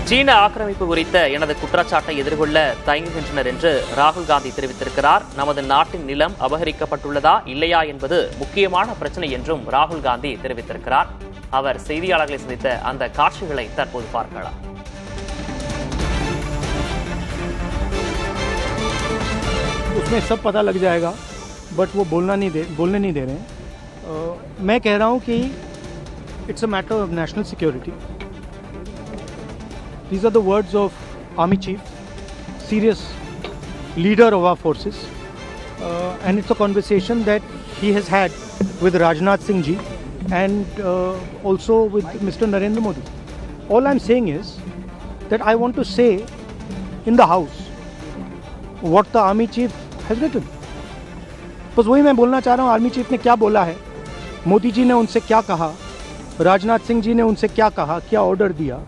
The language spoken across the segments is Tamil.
சீன ஆக்கிரமிப்பு குறித்த எனது குற்றச்சாட்டை எதிர்கொள்ள தயங்குகின்றனர் என்று ராகுல் காந்தி தெரிவித்திருக்கிறார். நமது நாட்டின் நிலம் அபகரிக்கப்பட்டுள்ளதா இல்லையா என்பது முக்கியமான பிரச்சனை என்றும் ராகுல் காந்தி தெரிவித்திருக்கிறார். அவர் செய்தியாளர்களை சந்தித்த அந்த காட்சிகளை தற்போது பார்க்கலாம். उसमें सब पता लग जाएगा, बट वो बोलने नहीं दे रहे हैं. मैं कह रहा हूँ कि it's a matter of national security. These are the words of Army Chief, serious leader of our forces, and it's a conversation that he has had with Rajnath Singh ji and also with Mr. Narendra Modi. All I'm saying is that I want to say in the House what the Army Chief has written. बस वही मैं बोलना चाह रहा हूँ. आर्मी चीफ ने क्या बोला है, मोदी जी ने उनसे क्या कहा, राजनाथ सिंह जी ने उनसे क्या कहा, क्या ऑर्डर दिया,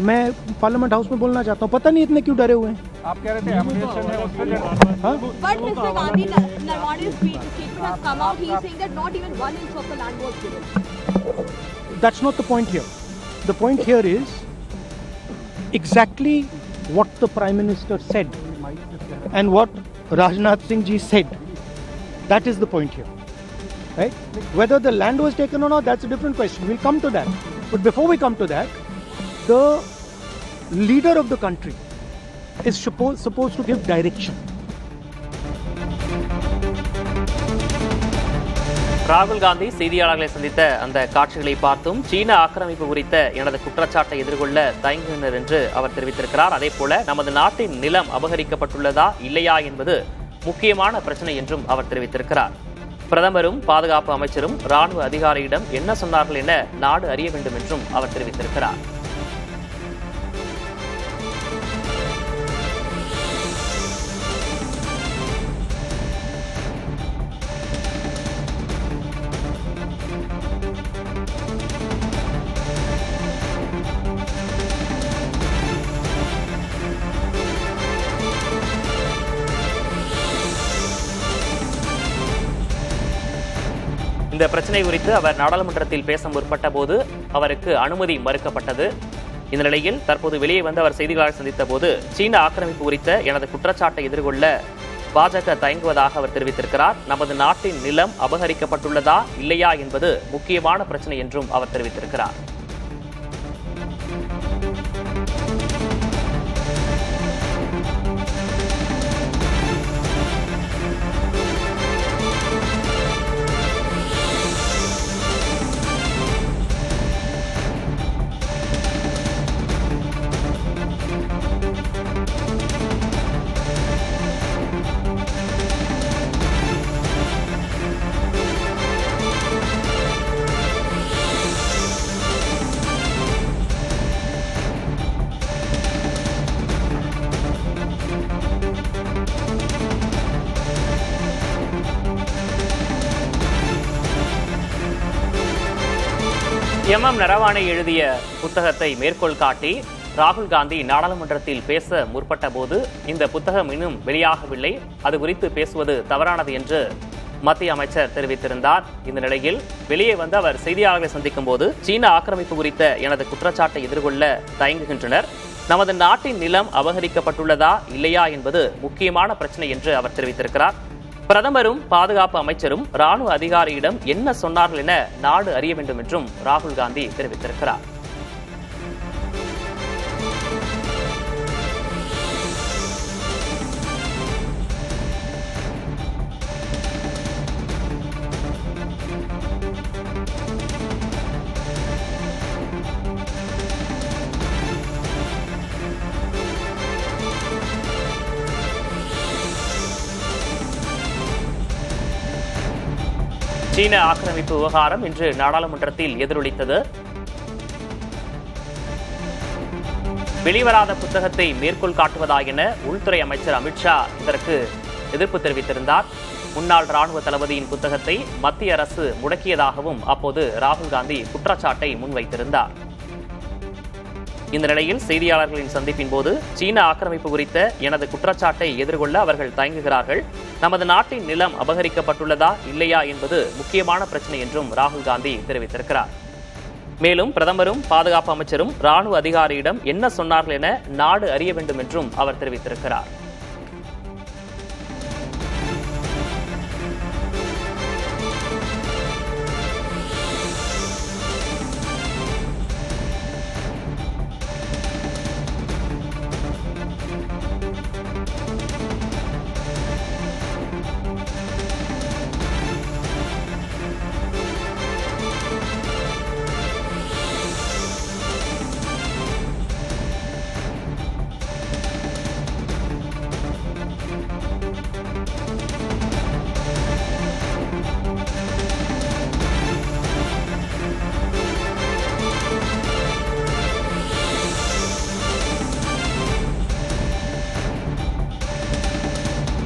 मैं पार्लियामेंट हाउस में बोलना चाहता हूँ. पता नहीं इतने क्यों डरे हुए हैं. आप कह रहे थे But Mr. Gandhi, Narwane's statement has come out. He is saying that not even 1 inch of the land was given. That's not the point here. The point here is exactly what the Prime Minister said and what Rajnath Singh ji said. That is the point here. Right? Whether the land was taken or not, that's a different question. We'll come to that. But before we come to that, the leader of the country is supposed to give direction. ராகுல் காந்தி செய்தியாளர்களை சந்தித்த அந்த காட்சிகளை பார்த்தும் சீன ஆக்கிரமிப்பு குறித்த எனது குற்றச்சாட்டை எதிர்கொள்ள தயங்குகின்றனர் என்று அவர் தெரிவித்திருக்கிறார். அதே போல நமது நாட்டின் நிலம் அபகரிக்கப்பட்டுள்ளதா இல்லையா என்பது முக்கியமான பிரச்சனை என்றும் அவர் தெரிவித்திருக்கிறார். பிரதமரும் பாதுகாப்பு அமைச்சரும் ராணுவ அதிகாரியிடம் என்ன சொன்னார்கள் என நாடு அறிய வேண்டும் என்றும் அவர் தெரிவித்திருக்கிறார். இந்த பிரச்சனை குறித்து அவர் நாடாளுமன்றத்தில் பேச முற்பட்ட போது அவருக்கு அனுமதி மறுக்கப்பட்டது. இந்த நிலையில் தற்போது வெளியே வந்து அவர் செய்தியாளர்களை சந்தித்த போது சீன ஆக்கிரமிப்பு குறித்த எனது குற்றச்சாட்டை எதிர்கொள்ள பாஜக தயங்குவதாக அவர் தெரிவித்திருக்கிறார். நமது நாட்டின் நிலம் அபகரிக்கப்பட்டுள்ளதா இல்லையா என்பது முக்கியமான பிரச்சனை என்றும் அவர் தெரிவித்திருக்கிறார். நரவானே எழுதிய புத்தகத்தை மேற்கோள் காட்டி ராகுல் காந்தி நாடாளுமன்றத்தில் பேச முற்பட்ட போது இந்த புத்தகம் இன்னும் வெளியாகவில்லை, அது குறித்து பேசுவது தவறானது என்று மத்திய அமைச்சர் தெரிவித்திருந்தார். இந்த நிலையில் வெளியே வந்து அவர் செய்தியாளர்களை சந்திக்கும் போது சீன ஆக்கிரமிப்பு குறித்த எனது குற்றச்சாட்டை எதிர்கொள்ள தயங்குகின்றனர், நமது நாட்டின் நிலம் அபகரிக்கப்பட்டுள்ளதா இல்லையா என்பது முக்கியமான பிரச்சனை என்று அவர் தெரிவித்திருக்கிறார். பிரதமரும் பாதுகாப்பு அமைச்சரும் ராணுவ அதிகாரியிடம் என்ன சொன்னார்கள் என நாடு அறிய வேண்டும் என்றும் ராகுல் காந்தி தெரிவித்திருக்கிறார். சீன ஆக்கிரமிப்பு விவகாரம் இன்று நாடாளுமன்றத்தில் எதிரொலித்தது. வெளிவராத புத்தகத்தை மேற்கோள் காட்டுவதா என உள்துறை அமைச்சர் அமித்ஷா இதற்கு எதிர்ப்பு தெரிவித்திருந்தார். முன்னாள் ராணுவ தளபதியின் புத்தகத்தை மத்திய அரசு முடக்கியதாகவும் அப்போது ராகுல் காந்தி குற்றச்சாட்டை முன்வைத்திருந்தார். இந்த நிலையில் செய்தியாளர்களின் சந்திப்பின் போது சீன ஆக்கிரமிப்பு குறித்த எனது குற்றச்சாட்டை எதிர்கொள்ள அவர்கள் தயங்குகிறார்கள், நமது நாட்டின் நிலம் அபகரிக்கப்பட்டுள்ளதா இல்லையா என்பது முக்கியமான பிரச்சனை என்றும் ராகுல் காந்தி தெரிவித்திருக்கிறார். மேலும் பிரதமரும் பாதுகாப்பு அமைச்சரும் ராணுவ அதிகாரியிடம் என்ன சொன்னார்கள் என நாடு அறிய வேண்டும் என்றும் அவர் தெரிவித்திருக்கிறார்.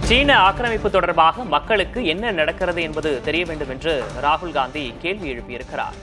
சீன ஆக்கிரமிப்பு தொடர்பாக மக்களுக்கு என்ன நடக்கிறது என்பது தெரிய வேண்டும் என்று ராகுல் காந்தி கேள்வி எழுப்பியிருக்கிறார்.